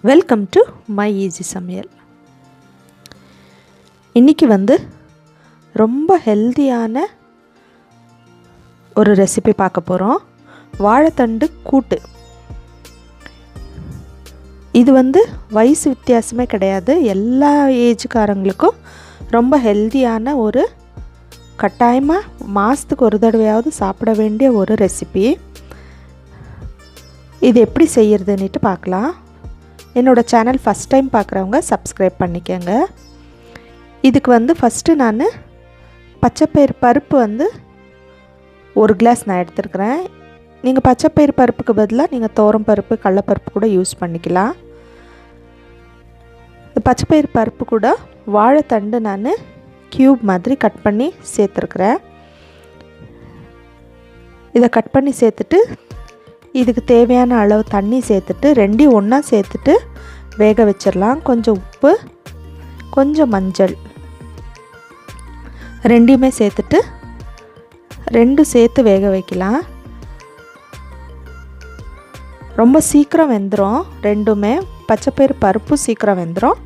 Welcome to my easy சமையல். இன்றைக்கி ரொம்ப ஹெல்தியான ஒரு ரெசிபி பார்க்க போகிறோம். வாழைத்தண்டு கூட்டு. இது வயசு வித்தியாசமே கிடையாது. எல்லா ஏஜுக்காரங்களுக்கும் ரொம்ப ஹெல்தியான ஒரு கட்டாயமாக மாதத்துக்கு ஒரு தடவையாவது சாப்பிட வேண்டிய ஒரு ரெசிபி. இது எப்படி செய்கிறதுன்னுட்டு பார்க்கலாம். என்னோடய சேனல் ஃபஸ்ட் டைம் பார்க்குறவங்க சப்ஸ்கிரைப் பண்ணிக்கோங்க. இதுக்கு ஃபஸ்ட்டு நான் பச்சைப்பயிறு பருப்பு ஒரு கிளாஸ் நான் எடுத்துருக்கிறேன். நீங்கள் பச்சைப்பயிறு பருப்புக்கு பதிலாக நீங்கள் துவரம் பருப்பு கடலைப்பருப்பு கூட யூஸ் பண்ணிக்கலாம். பச்சைப்பயிறு பருப்பு கூட வாழைத்தண்டு நான் க்யூப் மாதிரி கட் பண்ணி சேர்த்துருக்குறேன். இதை கட் பண்ணி சேர்த்துட்டு இதுக்கு தேவையான அளவு தண்ணி சேர்த்துட்டு ரெண்டையும் ஒன்றா சேர்த்துட்டு வேக வச்சிடலாம். கொஞ்சம் உப்பு, கொஞ்சம் மஞ்சள் ரெண்டையுமே சேர்த்துட்டு ரெண்டும் சேர்த்து வேக வைக்கலாம். ரொம்ப சீக்கிரம் வெந்துடும். ரெண்டுமே பச்சைப்பயிறு பருப்பும் சீக்கிரம் வெந்துடும்,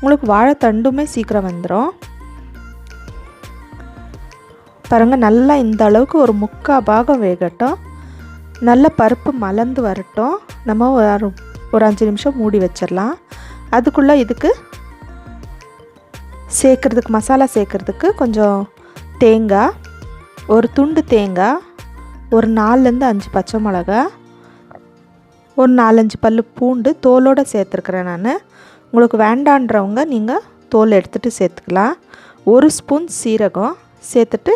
உங்களுக்கு வாழைத்தண்டுமே சீக்கிரம் வெந்துடும். பாருங்கள், நல்லா இந்த அளவுக்கு ஒரு 3/4 பாகம் வேகட்டும். நல்ல பருப்பு மலர்ந்து வரட்டும். நம்ம ஒரு 5 நிமிஷம் மூடி வச்சிடலாம். அதுக்குள்ளே இதுக்கு சேர்க்குறதுக்கு மசாலா சேர்க்குறதுக்கு கொஞ்சம் தேங்காய், ஒரு துண்டு தேங்காய், ஒரு 4-5 பச்சை மிளகா, ஒரு 4-5 பல் பூண்டு தோலோடு சேர்த்துருக்குறேன் நான். உங்களுக்கு வேண்டான்றவங்க நீங்கள் தோல் எடுத்துகிட்டு சேர்த்துக்கலாம். 1 ஸ்பூன் சீரகம் சேர்த்துட்டு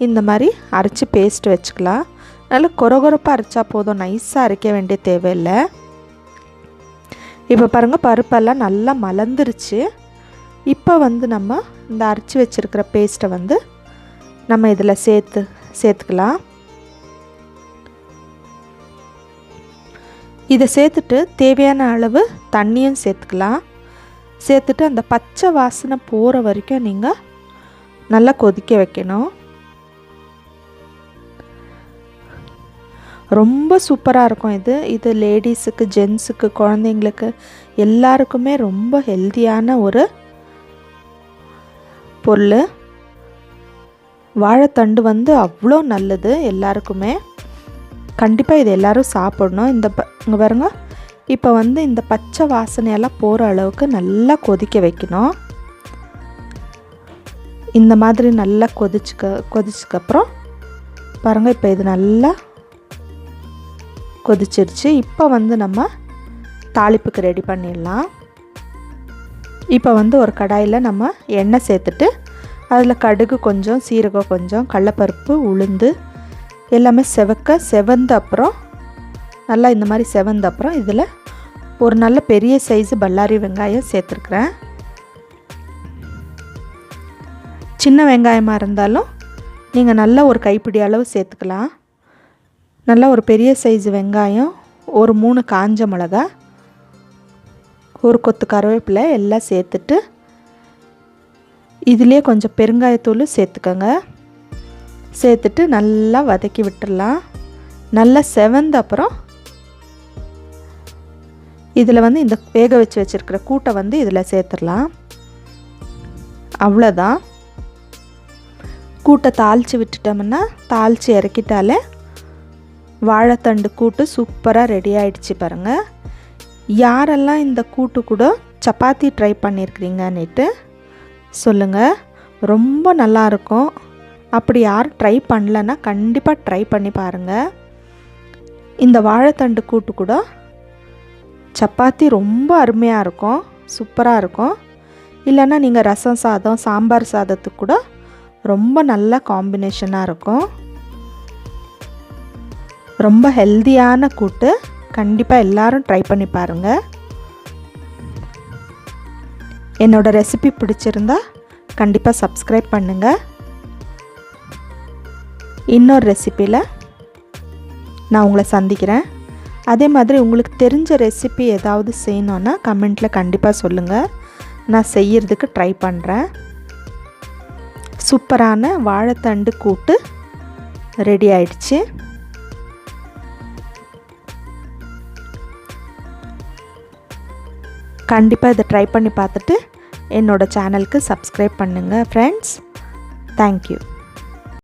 இந்த மாதிரி அரைச்சி பேஸ்ட் வச்சுக்கலாம். நல்லா கொரகொரப்பாக அரைச்சா போதும், நைஸாக அரைக்க வேண்டிய தேவையில்லை. இப்போ பாருங்கள், பருப்பெல்லாம் நல்லா மலர்ந்துருச்சு. இப்போ நம்ம இந்த அரைச்சி வச்சுருக்கிற பேஸ்ட்டை நம்ம இதில் சேர்த்துக்கலாம். இதை சேர்த்துட்டு தேவையான அளவு தண்ணியும் சேர்த்துக்கலாம். சேர்த்துட்டு அந்த பச்சை வாசனை போகிற வரைக்கும் நீங்கள் நல்லா கொதிக்க வைக்கணும். ரொம்ப சூப்பராக இருக்கும். இது லேடிஸுக்கு, ஜென்ஸுக்கு, குழந்தைங்களுக்கு எல்லாருக்குமே ரொம்ப ஹெல்த்தியான ஒரு பொருள். வாழைத்தண்டு அவ்வளோ நல்லது எல்லாருக்குமே. கண்டிப்பாக இது எல்லோரும் சாப்பிடணும். இங்கே பாருங்க, இப்போ இந்த பச்சை வாசனையெல்லாம் போகிற அளவுக்கு நல்லா கொதிக்க வைக்கணும். இந்த மாதிரி நல்லா கொதிச்சதுக்கப்புறம் பாருங்கள், இப்போ இது நல்லா கொதிச்சிருச்சு. இப்போ நம்ம தாளிப்புக்கு ரெடி பண்ணிடலாம். இப்போ ஒரு கடாயில் நம்ம எண்ணெய் சேர்த்துட்டு அதில் கடுகு கொஞ்சம், சீரகம் கொஞ்சம், கடலைப்பருப்பு, உளுந்து எல்லாமே செவந்த அப்புறம் நல்லா இந்த மாதிரி செவந்த அப்புறம் இதில் ஒரு நல்ல பெரிய சைஸு பல்லாரி வெங்காயம் சேர்த்துருக்குறேன். சின்ன வெங்காயமாக இருந்தாலும் நீங்கள் நல்லா ஒரு கைப்பிடி அளவு சேர்த்துக்கலாம். நல்லா ஒரு பெரிய சைஸ் வெங்காயம், ஒரு 3 காஞ்ச மிளகா, ஒரு கொத்து கருவேப்பிலை எல்லாம் சேர்த்துட்டு இதிலே கொஞ்சம் பெருங்காயத்தூள் சேர்த்துக்கோங்க. சேர்த்துட்டு நல்லா வதக்கி விட்டுடலாம். நல்லா செவந்த அப்புறம் இதில் இந்த வேக வச்சுருக்கிற கூட்டை இதில் சேர்த்துடலாம். அவ்வளோதான். கூட்டை தாளித்து விட்டுட்டோம்னா, தாளித்து இறக்கிட்டாலே வாழைத்தண்டு கூட்டு சூப்பராக ரெடி ஆகிடுச்சு. பாருங்கள், யாரெல்லாம் இந்த கூட்டு கூட சப்பாத்தி ட்ரை பண்ணியிருக்கிறீங்கன்னுட்டு சொல்லுங்கள். ரொம்ப நல்லாயிருக்கும். அப்படி யாரும் ட்ரை பண்ணலன்னா கண்டிப்பாக ட்ரை பண்ணி பாருங்கள். இந்த வாழைத்தண்டு கூட்டு கூட சப்பாத்தி ரொம்ப அருமையாக இருக்கும், சூப்பராக இருக்கும். இல்லைன்னா நீங்கள் ரசம் சாதம், சாம்பார் சாதத்துக்கு கூட ரொம்ப நல்ல காம்பினேஷனாக இருக்கும். ரொம்ப ஹெல்தியான கூட்டு. கண்டிப்பாக எல்லோரும் ட்ரை பண்ணி பாருங்கள். என்னோடய ரெசிபி பிடிச்சிருந்தா கண்டிப்பாக சப்ஸ்கிரைப் பண்ணுங்கள். இன்னொரு ரெசிப்பியில் நான் உங்களை சந்திக்கிறேன். அதே மாதிரி உங்களுக்கு தெரிஞ்ச ரெசிபி ஏதாவது செய்யணுன்னா கமெண்ட்டில் கண்டிப்பாக சொல்லுங்கள். நான் செய்கிறதுக்கு ட்ரை பண்ணுறேன். சூப்பரான வாழைத்தண்டு கூட்டு ரெடி ஆயிடுச்சு. கண்டிப்பாக இதை ட்ரை பண்ணி பார்த்துட்டு என்னோடய சேனலுக்கு சப்ஸ்கிரைப் பண்ணுங்கள் ஃப்ரெண்ட்ஸ். தேங்க்யூ.